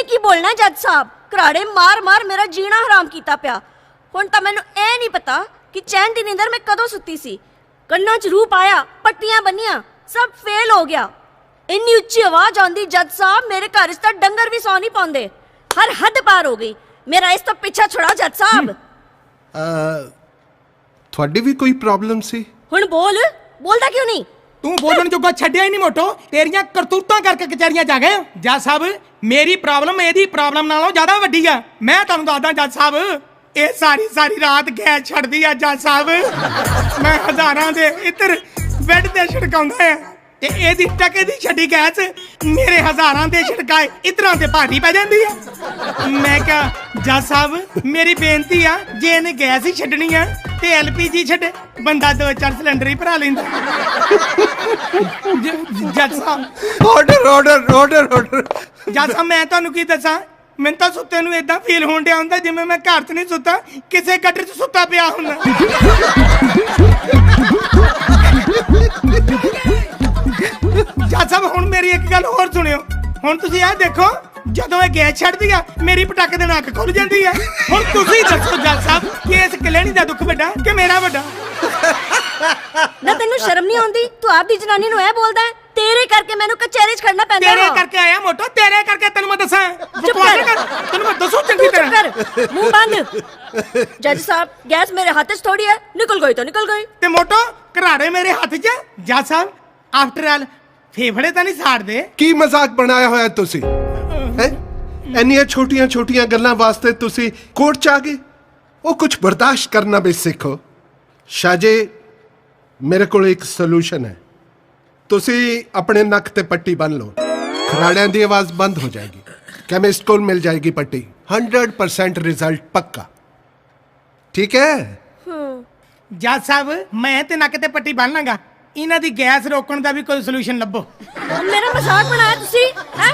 इन्हें की बोलना है जज साहब? घराड़े मार मार मेरा जीना हराम कीता पिया। हुण तां मैनूं ए नहीं पता कि चैन दी नींदर मैं कदों सुत्ती सी। कन्नां च रूप आया, पट्टियां बन्नियां, सब फेल हो गया। इन्नी उच्ची आवाज आंदी जज साहब, मेरे घर च तां डंगर भी सौ नहीं पाउंदे। हर हद पार हो गई। मेरा इस तो पीछा छुड़ा जज साहब। ਤੁਹਾਡੀ ਵੀ ਕੋਈ ਪ੍ਰੋਬਲਮ ਸੀ? हुण बोलदा क्यों नहीं? तू बोलण जोगा छड्डिया ही नहीं मोटो। तेरियां करतूतां करके कचहरियां जा गए। जज साहब मेरी प्रॉब्लम एदी प्रॉब्लम नालों ज्यादा वड्डी आ। मैं तुहानूं दसदा जज साहब, ये सारी रात गैस छड्डदी आ जज साहब। मैं हज़ारां दे इत्र बैड ते छिड़काउंदा है ते एदी टके दी छड्डी गैस मेरे हज़ारां दे छिड़काए इत्रां ते भारी पै जांदी है। मैं कहा जज साहब मेरी बेनती आ, जे इहने गैस ही छड्डनी है ते LPG छड्डे, बंदा 2-4 सिलेंडर ही भरा लैंदा। जज साहब ਆਰਡਰ जज साहब मैं तुहानूं की दसां, मैं तो सुत्ते नूं इदां फील होण दिया हुंदा जिवें मैं घर च नहीं सुत्ता, किसे गटर च सुत्ता पिया हुंदा। जज साहब हुण मेरी एक गल होर सुणियो। हुण तुसीं आ देखो, ਜਦੋਂ ਇਹ ਗੈਸ ਛੱਡਦੀ ਆ ਮੇਰੀ ਪਟਾਕੇ ਦੇ ਨੱਕ ਖੁੱਲ ਜਾਂਦੀ ਆ। ਹੁਣ ਤੁਸੀਂ ਦੱਸੋ ਜੱਜ ਸਾਹਿਬ ਕਿ ਇਸ ਕਲੈਣੀ ਦਾ ਦੁੱਖ ਵੱਡਾ ਕਿ ਮੇਰਾ ਵੱਡਾ? ना तेनू शर्म नहीं आउंदी? तू आप दी जनानी नूं ऐ बोलदा है? तेरे करके मैनू कचहरी च खड़ना पैंदा है। तेरे करके आया मोटो, तेरे करके तैनू मैं दसां। चुप कर। तैनू मैं दसूं चंगी चुप तरह। कर, मुंह बंद। जज साहब गैस मेरे हाथ च थोड़ी है, निकल गई तो निकल गई। ते मोटो घराड़े मेरे हथ च। जज साहब आफ्टर ऑल ਫੇਫੜੇ ਤਾਂ ਨਹੀਂ ਸਾੜਦੇ। ਕੀ ਮਜ਼ਾਕ ਬਣਾਇਆ ਹੋਇਆ ਤੁਸੀਂ? ਹੈ ਇੰਨੀਆਂ ਛੋਟੀਆਂ ਗੱਲਾਂ ਵਾਸਤੇ ਤੁਸੀਂ ਕੋਰਟ ਚ ਆ ਗਏ? ਉਹ ਕੁਝ ਬਰਦਾਸ਼ਤ ਕਰਨਾ ਵੀ ਸਿੱਖੋ। ਸ਼ਾਜੇ ਮੇਰੇ ਕੋਲ ਇੱਕ ਸੋਲੂਸ਼ਨ ਹੈ। ਤੁਸੀਂ ਆਪਣੇ ਨੱਕ ਤੇ ਪੱਟੀ ਬੰਨ ਲਓ, ਖਰਾੜਿਆਂ ਦੀ ਆਵਾਜ਼ ਬੰਦ ਹੋ ਜਾਏਗੀ। केमिस्ट को मिल जाएगी पट्टी। 100% रिजल्ट पक्का। ठीक है? जज साहब मैं ते नक ते पट्टी बन लांगा, इन्हां दी गैस रोकण दा भी कोई सोल्यूशन लभो। मेरा मजाक बनाया तुसी हैं?